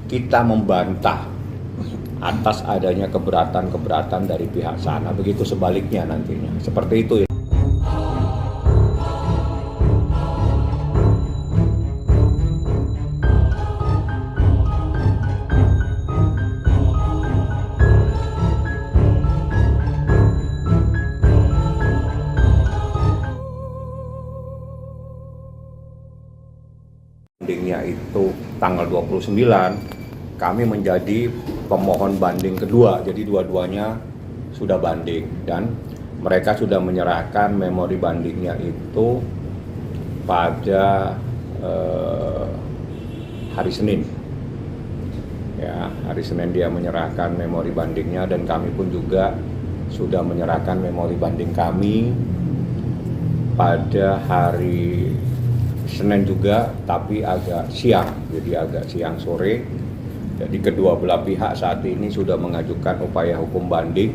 kita membantah atas adanya keberatan-keberatan dari pihak sana, begitu sebaliknya nantinya. Seperti itu ya. Bandingnya itu tanggal 29, kami menjadi pemohon banding kedua, jadi dua-duanya sudah banding dan mereka sudah menyerahkan memori bandingnya itu pada hari Senin. Ya, hari Senin dia menyerahkan memori bandingnya dan kami pun juga sudah menyerahkan memori banding kami pada hari Senin juga, tapi agak siang, jadi agak siang sore. Jadi kedua belah pihak saat ini sudah mengajukan upaya hukum banding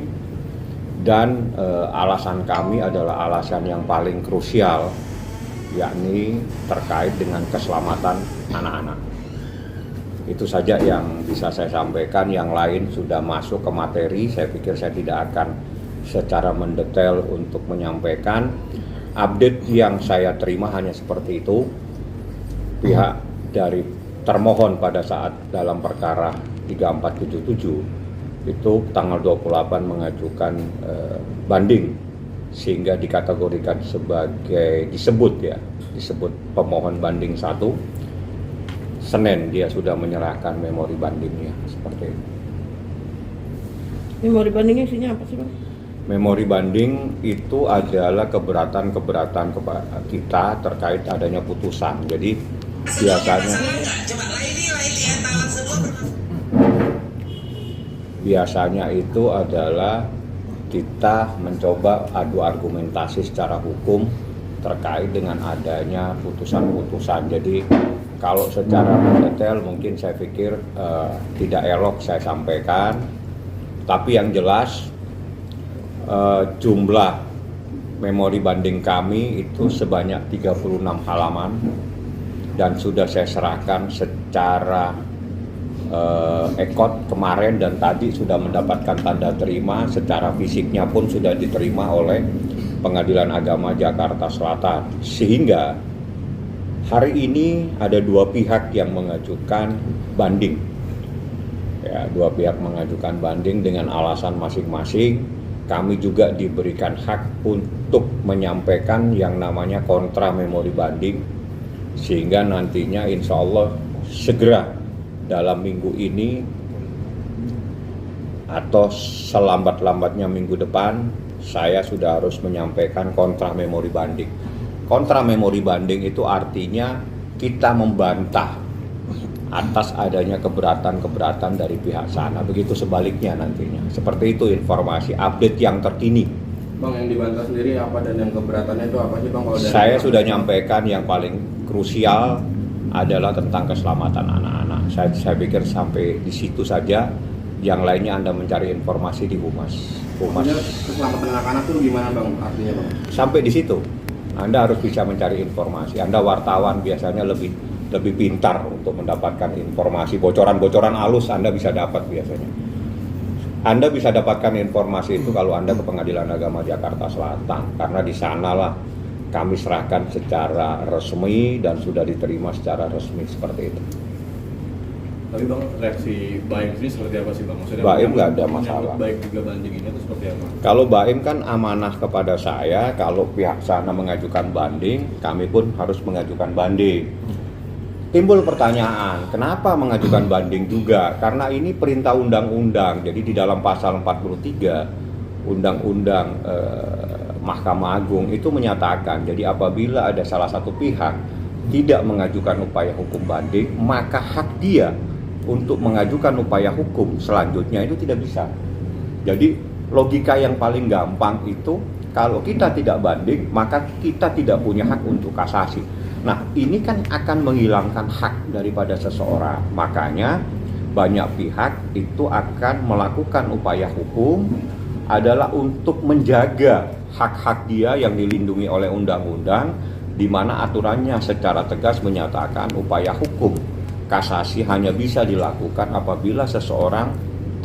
dan alasan kami adalah alasan yang paling krusial, yakni terkait dengan keselamatan anak-anak. Itu saja yang bisa saya sampaikan, yang lain sudah masuk ke materi, saya pikir saya tidak akan secara mendetail untuk menyampaikan. Update yang saya terima hanya seperti itu. Pihak dari termohon pada saat dalam perkara 3477 itu tanggal 28 mengajukan banding sehingga dikategorikan sebagai disebut pemohon banding 1. Senin dia sudah menyerahkan memori bandingnya, seperti itu. Memori bandingnya isinya apa sih, Bang? Memori banding itu adalah keberatan-keberatan kita terkait adanya putusan. Jadi biasanya itu adalah kita mencoba adu argumentasi secara hukum terkait dengan adanya putusan-putusan. Jadi kalau secara mendetail mungkin saya pikir tidak elok saya sampaikan, tapi yang jelas jumlah memori banding kami itu sebanyak 36 halaman dan sudah saya serahkan secara ekot kemarin dan tadi sudah mendapatkan tanda terima, secara fisiknya pun sudah diterima oleh Pengadilan Agama Jakarta Selatan. Sehingga hari ini ada dua pihak yang mengajukan banding. Ya, dua pihak mengajukan banding dengan alasan masing-masing. Kami juga diberikan hak untuk menyampaikan yang namanya kontra memori banding, sehingga nantinya insya Allah segera dalam minggu ini atau selambat-lambatnya minggu depan saya sudah harus menyampaikan kontra memori banding. Kontra memori banding itu artinya kita membantah atas adanya keberatan-keberatan dari pihak sana, begitu sebaliknya nantinya. Seperti itu informasi update yang terkini. Bang, yang dibantah sendiri apa dan yang keberatannya itu apa sih, Bang? Saya sudah nyampaikan yang paling krusial adalah tentang keselamatan anak-anak. Saya pikir sampai di situ saja. Yang lainnya Anda mencari informasi di Humas. Maksudnya keselamatan anak-anak itu gimana, Bang? Artinya, Bang? Sampai di situ. Anda harus bisa mencari informasi. Anda wartawan biasanya lebih pintar untuk mendapatkan informasi. Bocoran-bocoran halus Anda bisa dapat biasanya. Anda bisa dapatkan informasi itu kalau Anda ke Pengadilan Agama Jakarta Selatan, karena di sanalah kami serahkan secara resmi dan sudah diterima secara resmi seperti itu. Tapi Bang, reaksi Baim ini seperti apa sih, Bang? Maksudnya Baim nggak ada masalah. Baik juga banding ini itu seperti apa? Kalau Baim kan amanah kepada saya, kalau pihak sana mengajukan banding, kami pun harus mengajukan banding. Timbul pertanyaan, kenapa mengajukan banding juga? Karena ini perintah undang-undang, jadi di dalam pasal 43 Undang-Undang Mahkamah Agung itu menyatakan, jadi apabila ada salah satu pihak tidak mengajukan upaya hukum banding, maka hak dia untuk mengajukan upaya hukum selanjutnya itu tidak bisa. Jadi logika yang paling gampang itu, kalau kita tidak banding, maka kita tidak punya hak untuk kasasi. Nah, ini kan akan menghilangkan hak daripada seseorang. Makanya banyak pihak itu akan melakukan upaya hukum adalah untuk menjaga hak-hak dia yang dilindungi oleh undang-undang, di mana aturannya secara tegas menyatakan upaya hukum kasasi hanya bisa dilakukan apabila seseorang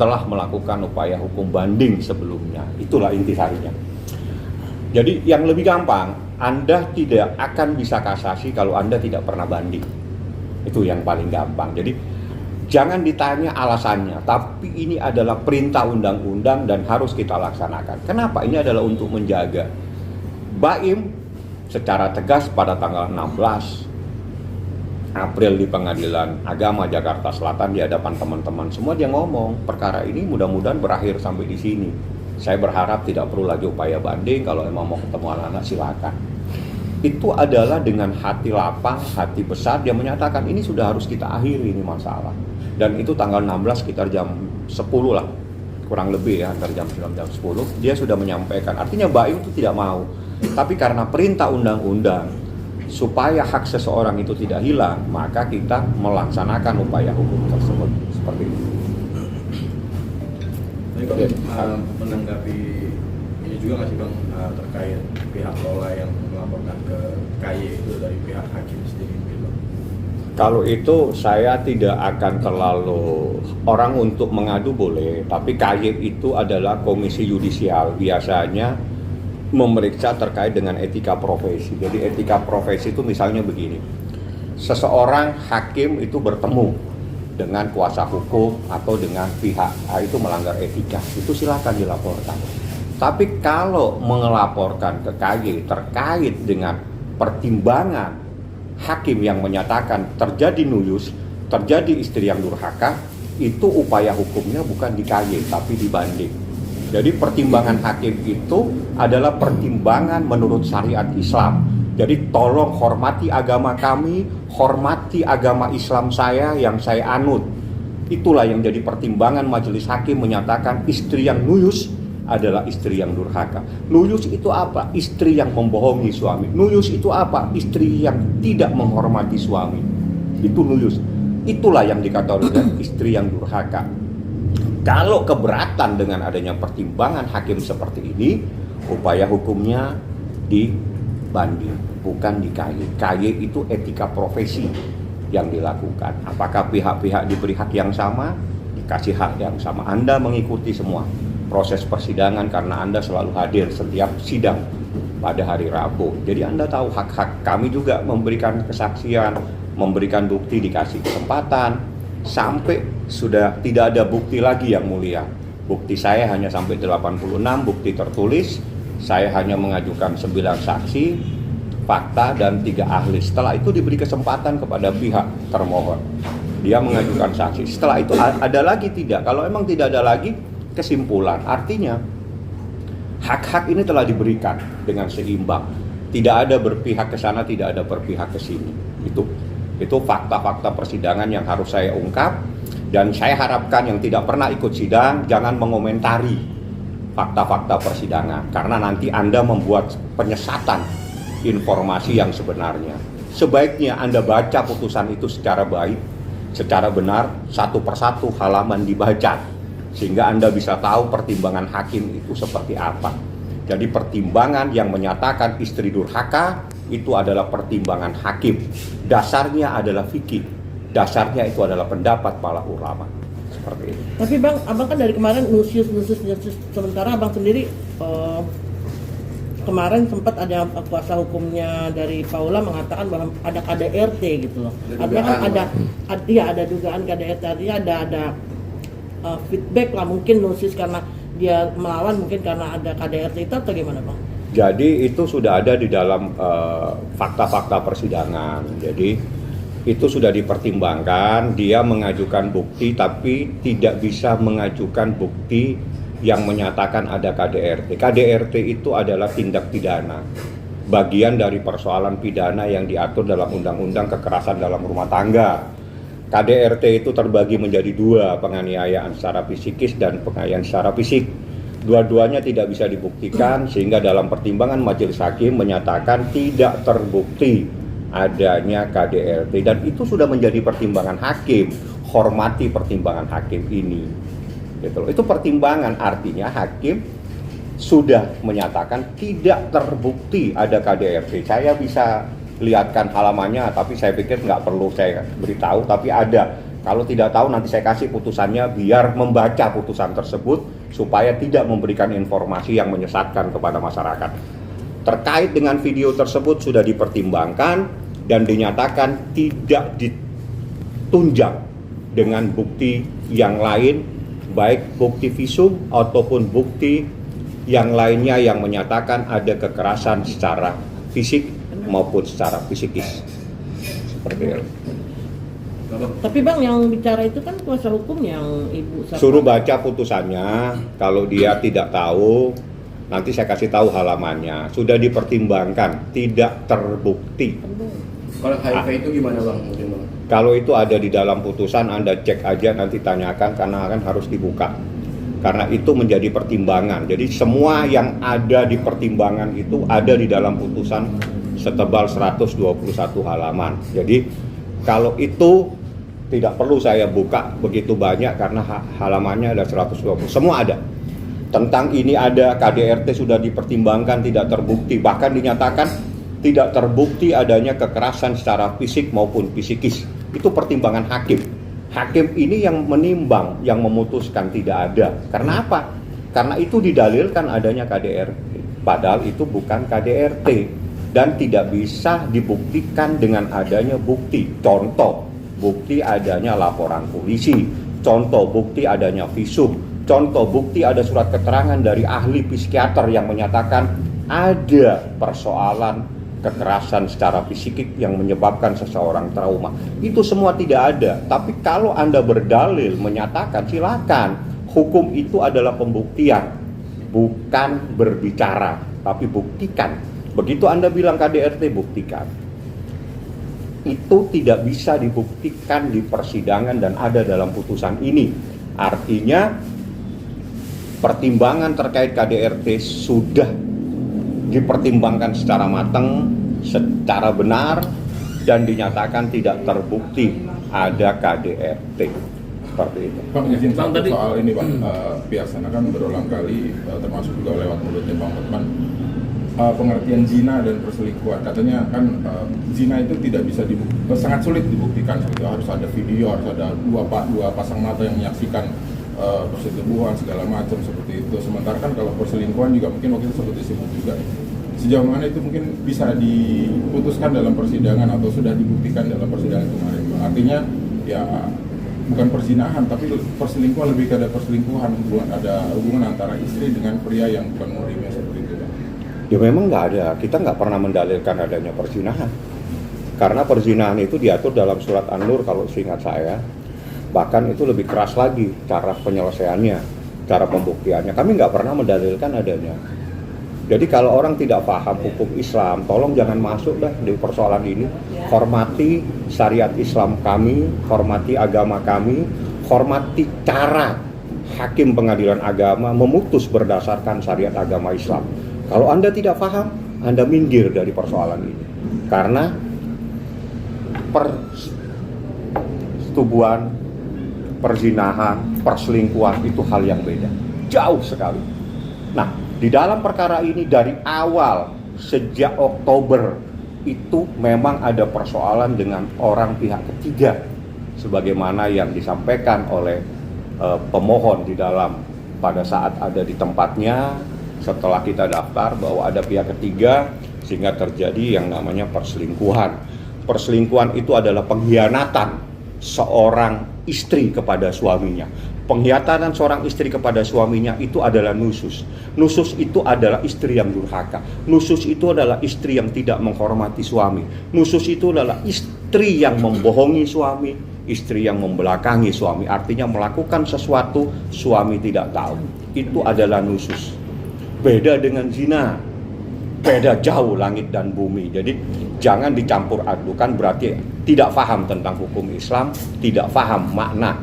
telah melakukan upaya hukum banding sebelumnya. Itulah intisarinya. Jadi yang lebih gampang, Anda tidak akan bisa kasasi kalau Anda tidak pernah banding. Itu yang paling gampang. Jadi jangan ditanya alasannya, tapi ini adalah perintah undang-undang dan harus kita laksanakan. Kenapa? Ini adalah untuk menjaga. Baim secara tegas pada tanggal 16 April di Pengadilan Agama Jakarta Selatan di hadapan teman-teman semua dia ngomong, perkara ini mudah-mudahan berakhir sampai di sini. Saya berharap tidak perlu lagi upaya banding, kalau emang mau ketemu anak-anak silakan. Itu adalah dengan hati lapang, hati besar dia menyatakan ini sudah harus kita akhiri ini masalah. Dan itu tanggal 16 sekitar jam 10 lah, kurang lebih ya, antara jam 9 jam 10 dia sudah menyampaikan. Artinya Baim itu tidak mau, tapi karena perintah undang-undang supaya hak seseorang itu tidak hilang, maka kita melaksanakan upaya hukum tersebut seperti itu. Tapi Bang, menanggapi ini juga nggak sih Bang, terkait pihak Lola yang melaporkan ke KY itu dari pihak hakim sendiri gitu? Kalau itu saya tidak akan terlalu, orang untuk mengadu boleh, tapi KY itu adalah komisi yudisial, biasanya memeriksa terkait dengan etika profesi. Jadi etika profesi itu misalnya begini, seseorang hakim itu bertemu dengan kuasa hukum atau dengan pihak itu melanggar etika, itu silakan dilaporkan. Tapi kalau melaporkan ke KY terkait dengan pertimbangan hakim yang menyatakan terjadi nuyus, terjadi istri yang durhaka, itu upaya hukumnya bukan di KY tapi dibanding. Jadi pertimbangan hakim itu adalah pertimbangan menurut syariat Islam. Jadi tolong hormati agama kami, hormati agama Islam saya yang saya anut. Itulah yang jadi pertimbangan majelis hakim menyatakan istri yang nuyus adalah istri yang durhaka. Nuyus itu apa? Istri yang membohongi suami. Nuyus itu apa? Istri yang tidak menghormati suami. Itu nuyus. Itulah yang dikatakan istri yang durhaka. Kalau keberatan dengan adanya pertimbangan hakim seperti ini, upaya hukumnya dibanding, bukan di KY. KY itu etika profesi yang dilakukan. Apakah pihak-pihak diberi hak yang sama? Dikasih hak yang sama. Anda mengikuti semua proses persidangan karena Anda selalu hadir setiap sidang pada hari Rabu. Jadi Anda tahu hak-hak. Kami juga memberikan kesaksian, memberikan bukti, dikasih kesempatan. Sampai sudah tidak ada bukti lagi yang mulia. Bukti saya hanya sampai 86 bukti tertulis. Saya hanya mengajukan 9 saksi, fakta, dan 3 ahli. Setelah itu diberi kesempatan kepada pihak termohon. Dia mengajukan saksi. Setelah itu ada lagi tidak? Kalau emang tidak ada lagi, kesimpulan. Artinya hak-hak ini telah diberikan dengan seimbang. Tidak ada berpihak ke sana, tidak ada berpihak ke sini. Itu fakta-fakta persidangan yang harus saya ungkap, dan saya harapkan yang tidak pernah ikut sidang jangan mengomentari fakta-fakta persidangan, karena nanti Anda membuat penyesatan informasi yang sebenarnya. Sebaiknya Anda baca putusan itu secara baik, secara benar, satu persatu halaman dibaca, sehingga Anda bisa tahu pertimbangan hakim itu seperti apa. Jadi pertimbangan yang menyatakan istri durhaka itu adalah pertimbangan hakim. Dasarnya adalah fikih. Dasarnya itu adalah pendapat para ulama. Seperti itu. Tapi Bang, Abang kan dari kemarin nusius sementara Abang sendiri kemarin sempat ada kuasa hukumnya dari Paula mengatakan bahwa ada KDRT gitu loh. Artinya kan ada dugaan KDRT, artinya ada feedback lah mungkin nusius karena dia melawan, mungkin karena ada KDRT itu, atau gimana Bang? Jadi itu sudah ada di dalam fakta-fakta persidangan. Jadi itu sudah dipertimbangkan, dia mengajukan bukti tapi tidak bisa mengajukan bukti yang menyatakan ada KDRT. KDRT itu adalah tindak pidana, bagian dari persoalan pidana yang diatur dalam Undang-Undang Kekerasan dalam Rumah Tangga. KDRT itu terbagi menjadi 2, penganiayaan secara psikis dan penganiayaan secara fisik. Dua-duanya tidak bisa dibuktikan, sehingga dalam pertimbangan majelis hakim menyatakan tidak terbukti adanya KDRT, dan itu sudah menjadi pertimbangan hakim. Hormati pertimbangan hakim ini. Gitu. Itu pertimbangan, artinya hakim sudah menyatakan tidak terbukti ada KDRT. Saya bisa lihatkan halamannya, tapi saya pikir nggak perlu saya beritahu, tapi ada. Kalau tidak tahu nanti saya kasih putusannya biar membaca putusan tersebut supaya tidak memberikan informasi yang menyesatkan kepada masyarakat. Terkait dengan video tersebut sudah dipertimbangkan dan dinyatakan tidak ditunjang dengan bukti yang lain, baik bukti visum ataupun bukti yang lainnya yang menyatakan ada kekerasan secara fisik maupun secara psikis. Seperti itu. Tapi Bang, yang bicara itu kan kuasa hukum yang Ibu Suruh baca putusannya, kalau dia tidak tahu, nanti saya kasih tahu halamannya. Sudah dipertimbangkan, tidak terbukti. Kalau HIV itu gimana Bang? Mungkin Bang. Kalau itu ada di dalam putusan, Anda cek aja, nanti tanyakan, karena akan harus dibuka. Karena itu menjadi pertimbangan. Jadi semua yang ada di pertimbangan itu ada di dalam putusan setebal 121 halaman. Jadi kalau itu tidak perlu saya buka begitu banyak karena halamannya ada 120. Semua ada. Tentang ini ada, KDRT sudah dipertimbangkan tidak terbukti. Bahkan dinyatakan tidak terbukti adanya kekerasan secara fisik maupun psikis. Itu pertimbangan hakim. Hakim ini yang menimbang, yang memutuskan tidak ada. Karena apa? Karena itu didalilkan adanya KDRT. Padahal itu bukan KDRT. Dan tidak bisa dibuktikan dengan adanya bukti. Contoh, bukti adanya laporan polisi. Contoh, bukti adanya visum. Contoh, bukti ada surat keterangan dari ahli psikiater yang menyatakan ada persoalan kekerasan secara fisik yang menyebabkan seseorang trauma. Itu semua tidak ada. Tapi kalau Anda berdalil menyatakan, silakan. Hukum itu adalah pembuktian, bukan berbicara, tapi buktikan. Begitu Anda bilang KDRT, buktikan. Itu tidak bisa dibuktikan di persidangan dan ada dalam putusan ini. Artinya pertimbangan terkait KDRT sudah dipertimbangkan secara matang, secara benar, dan dinyatakan tidak terbukti ada KDRT. Seperti itu. Bang, izin Bang, satu tadi- soal ini Bang, pihak sana kan berulang kali, termasuk juga lewat mulutnya Bang Hotman, pengertian zina dan perselingkuhan. Katanya kan zina itu tidak bisa sangat sulit dibuktikan. Gitu. Harus ada video, harus ada dua pasang mata yang menyaksikan persetubuhan segala macam seperti itu. Sementara kan kalau perselingkuhan juga mungkin waktu itu sempat disebut juga. Sejauh mana itu mungkin bisa diputuskan dalam persidangan atau sudah dibuktikan dalam persidangan kemarin? Artinya ya bukan perzinahan tapi perselingkuhan, lebih ke ada perselingkuhan, ada hubungan antara istri dengan pria yang bukan muhrimnya seperti itu. Ya memang nggak ada, kita nggak pernah mendalilkan adanya perzinahan. Karena perzinahan itu diatur dalam surat An-Nur kalau seingat saya. Bahkan itu lebih keras lagi cara penyelesaiannya, cara pembuktiannya. Kami nggak pernah mendalilkan adanya. Jadi kalau orang tidak paham hukum Islam, tolong jangan masuk dah di persoalan ini. Hormati syariat Islam kami, hormati agama kami, hormati cara hakim pengadilan agama memutus berdasarkan syariat agama Islam. Kalau Anda tidak paham, Anda minggir dari persoalan ini. Karena persetubuhan, perzinahan, perselingkuhan itu hal yang beda. Jauh sekali. Nah, di dalam perkara ini dari awal, sejak Oktober, itu memang ada persoalan dengan orang pihak ketiga. Sebagaimana yang disampaikan oleh pemohon di dalam pada saat ada di tempatnya, setelah kita daftar bahwa ada pihak ketiga sehingga terjadi yang namanya perselingkuhan. Perselingkuhan itu adalah pengkhianatan seorang istri kepada suaminya. Pengkhianatan seorang istri kepada suaminya itu adalah nusus. Nusus itu adalah istri yang durhaka. Nusus itu adalah istri yang tidak menghormati suami. Nusus itu adalah istri yang membohongi suami, istri yang membelakangi suami. Artinya melakukan sesuatu suami tidak tahu. Itu adalah nusus. Beda dengan zina, beda jauh langit dan bumi. Jadi jangan dicampur adukan, berarti tidak paham tentang hukum Islam, tidak paham makna.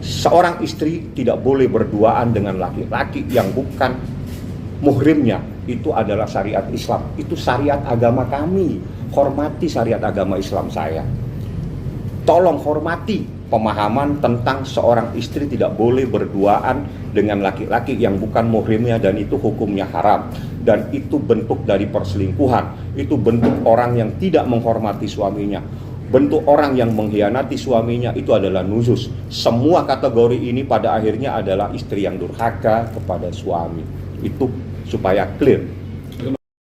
Seorang istri tidak boleh berduaan dengan laki-laki yang bukan muhrimnya. Itu adalah syariat Islam, itu syariat agama kami. Hormati syariat agama Islam saya. Tolong hormati pemahaman tentang seorang istri tidak boleh berduaan dengan laki-laki yang bukan muhrimnya, dan itu hukumnya haram, dan itu bentuk dari perselingkuhan, itu bentuk orang yang tidak menghormati suaminya, bentuk orang yang mengkhianati suaminya, itu adalah nusyuz. Semua kategori ini pada akhirnya adalah istri yang durhaka kepada suami. Itu supaya clear.